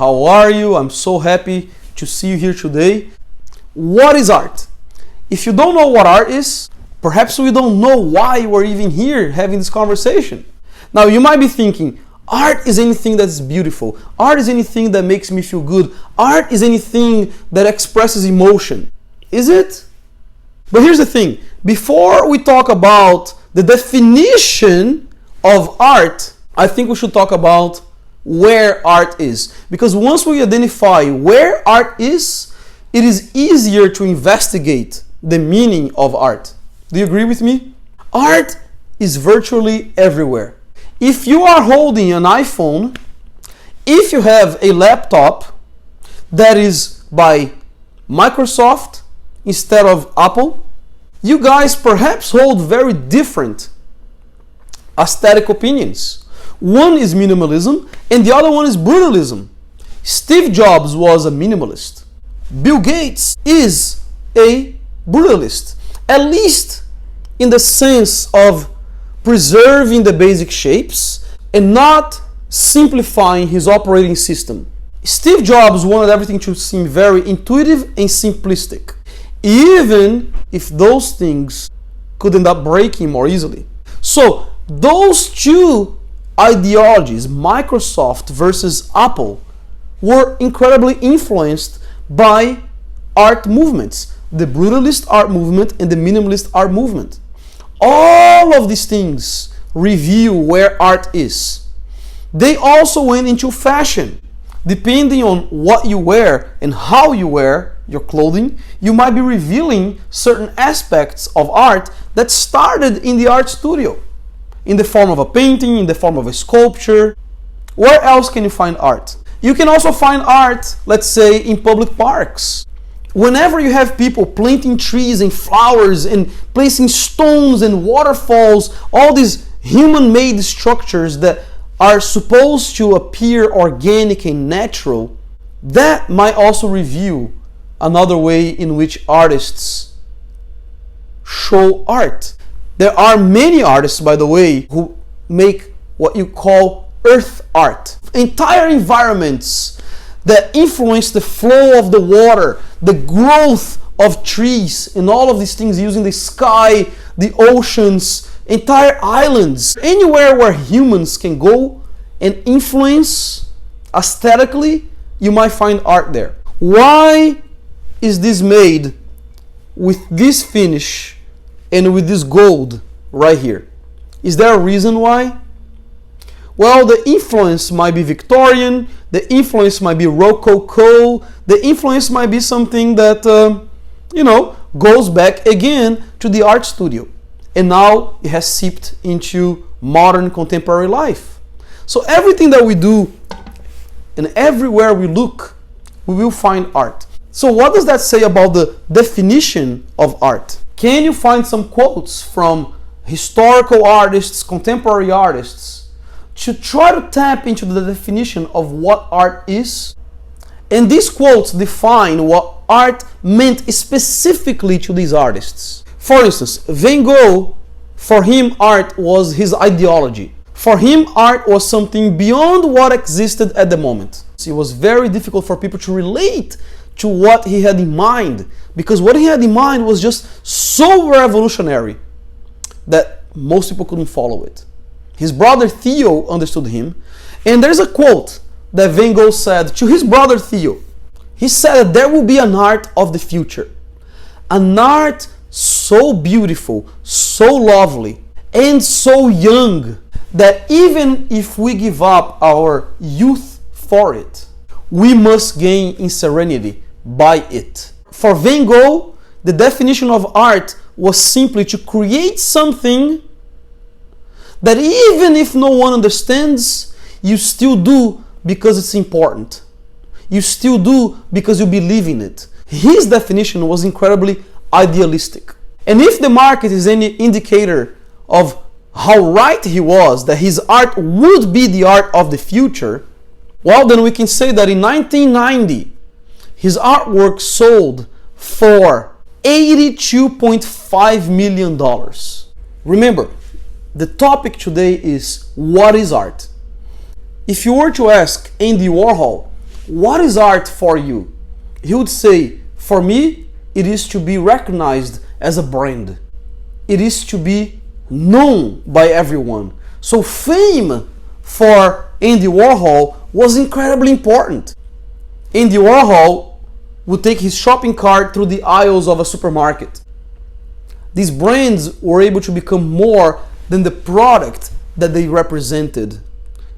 how are you? I'm so happy to see you here today. What is art? If you don't know what art is, perhaps we don't know why we're even here having this conversation. Now you might be thinking, art is anything that's beautiful. Art is anything that makes me feel good. Art is anything that expresses emotion. Is it? But here's the thing. Before we talk about the definition of art, I think we should talk about where art is. Because once we identify where art is, it is easier to investigate the meaning of art. Do you agree with me? Art is virtually everywhere. If you are holding an iPhone, if you have a laptop that is by Microsoft instead of Apple, you guys perhaps hold very different aesthetic opinions. One is minimalism and the other one is brutalism. Steve Jobs was a minimalist. Bill Gates is a brutalist, at least in the sense of preserving the basic shapes and not simplifying his operating system. Steve Jobs wanted everything to seem very intuitive and simplistic, even if those things could end up breaking more easily. So those two ideologies, Microsoft versus Apple, were incredibly influenced by art movements, the brutalist art movement and the minimalist art movement. All of these things reveal where art is. They also went into fashion. Depending on what you wear and how you wear your clothing, you might be revealing certain aspects of art that started in the art studio, in the form of a painting, in the form of a sculpture. Where else can you find art? You can also find art, let's say, in public parks. Whenever you have people planting trees and flowers and placing stones and waterfalls, all these human-made structures that are supposed to appear organic and natural, that might also reveal another way in which artists show art. There are many artists, by the way, who make what you call earth art. Entire environments that influence the flow of the water, the growth of trees, and all of these things using the sky, the oceans, entire islands. Anywhere where humans can go and influence aesthetically, you might find art there. Why is this made with this finish and with this gold right here? Is there a reason why? Well, the influence might be Victorian, the influence might be Rococo, the influence might be something that, goes back again to the art studio. And now it has seeped into modern contemporary life. So everything that we do and everywhere we look, we will find art. So what does that say about the definition of art? Can you find some quotes from historical artists, contemporary artists, to try to tap into the definition of what art is? And these quotes define what art meant specifically to these artists. For instance, Van Gogh, for him art was his ideology. For him art was something beyond what existed at the moment. It was very difficult for people to relate to what he had in mind, because what he had in mind was just so revolutionary that most people couldn't follow it. His brother Theo understood him, and there's a quote that Van Gogh said to his brother Theo. He said that there will be an art of the future, an art so beautiful, so lovely, and so young that even if we give up our youth for it, we must gain in serenity by it. For Van Gogh, the definition of art was simply to create something that even if no one understands, you still do because it's important. You still do because you believe in it. His definition was incredibly idealistic. And if the market is any indicator of how right he was, that his art would be the art of the future, well, then we can say that in 1990, his artwork sold for $82.5 million. Remember, the topic today is, what is art? If you were to ask Andy Warhol, what is art for you? He would say, for me, it is to be recognized as a brand. It is to be known by everyone. So fame for Andy Warhol was incredibly important. Andy Warhol would take his shopping cart through the aisles of a supermarket. These brands were able to become more than the product that they represented.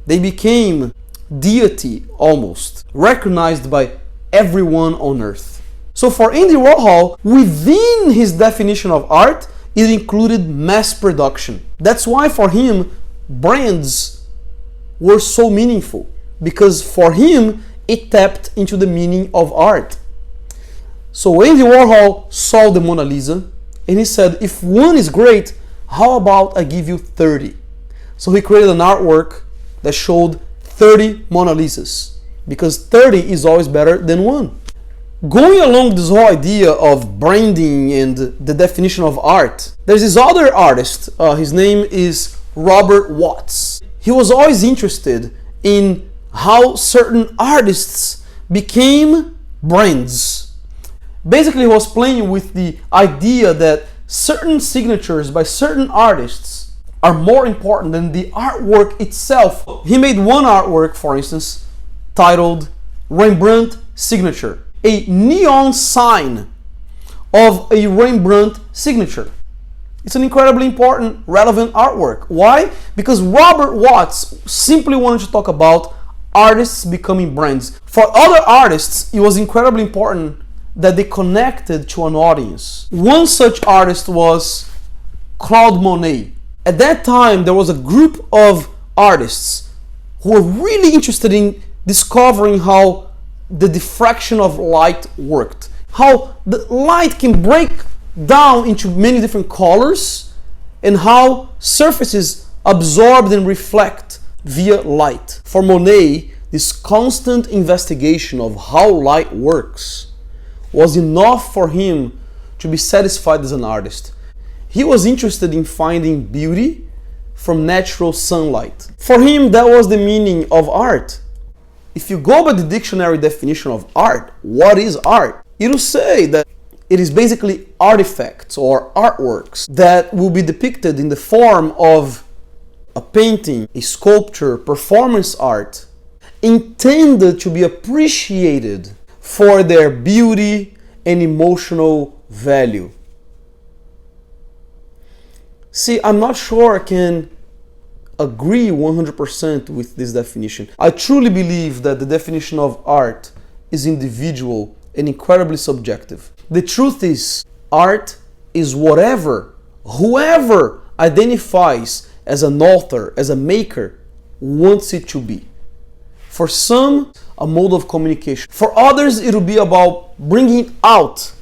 They became deity almost, recognized by everyone on earth. So for Andy Warhol, within his definition of art, it included mass production. That's why for him, brands were so meaningful, because for him, it tapped into the meaning of art. So Andy Warhol saw the Mona Lisa and he said, if one is great, how about I give you 30? So he created an artwork that showed 30 Mona Lisas, because 30 is always better than one. Going along this whole idea of branding and the definition of art, there's this other artist, his name is Robert Watts. He was always interested in how certain artists became brands. Basically, he was playing with the idea that certain signatures by certain artists are more important than the artwork itself. He made one artwork, for instance, titled Rembrandt Signature, a neon sign of a Rembrandt signature. It's an incredibly important, relevant artwork. Why? Because Robert Watts simply wanted to talk about artists becoming brands. For other artists, it was incredibly important that they connected to an audience. One such artist was Claude Monet. At that time, there was a group of artists who were really interested in discovering how the diffraction of light worked, how the light can break down into many different colors, and how surfaces absorb and reflect via light. For Monet, this constant investigation of how light works was enough for him to be satisfied as an artist. He was interested in finding beauty from natural sunlight. For him, that was the meaning of art. If you go by the dictionary definition of art, what is art? It will say that it is basically artifacts or artworks that will be depicted in the form of a painting, a sculpture, performance art, intended to be appreciated for their beauty and emotional value. See, I'm not sure I can agree 100% with this definition. I truly believe that the definition of art is individual and incredibly subjective. The truth is, art is whatever, whoever identifies as an author, as a maker, wants it to be. For some, a mode of communication. For others, it will be about bringing out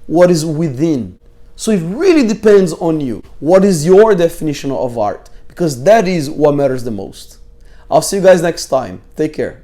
what is within. So it really depends on you. What is your definition of art? Because that is what matters the most. I'll see you guys next time. Take care.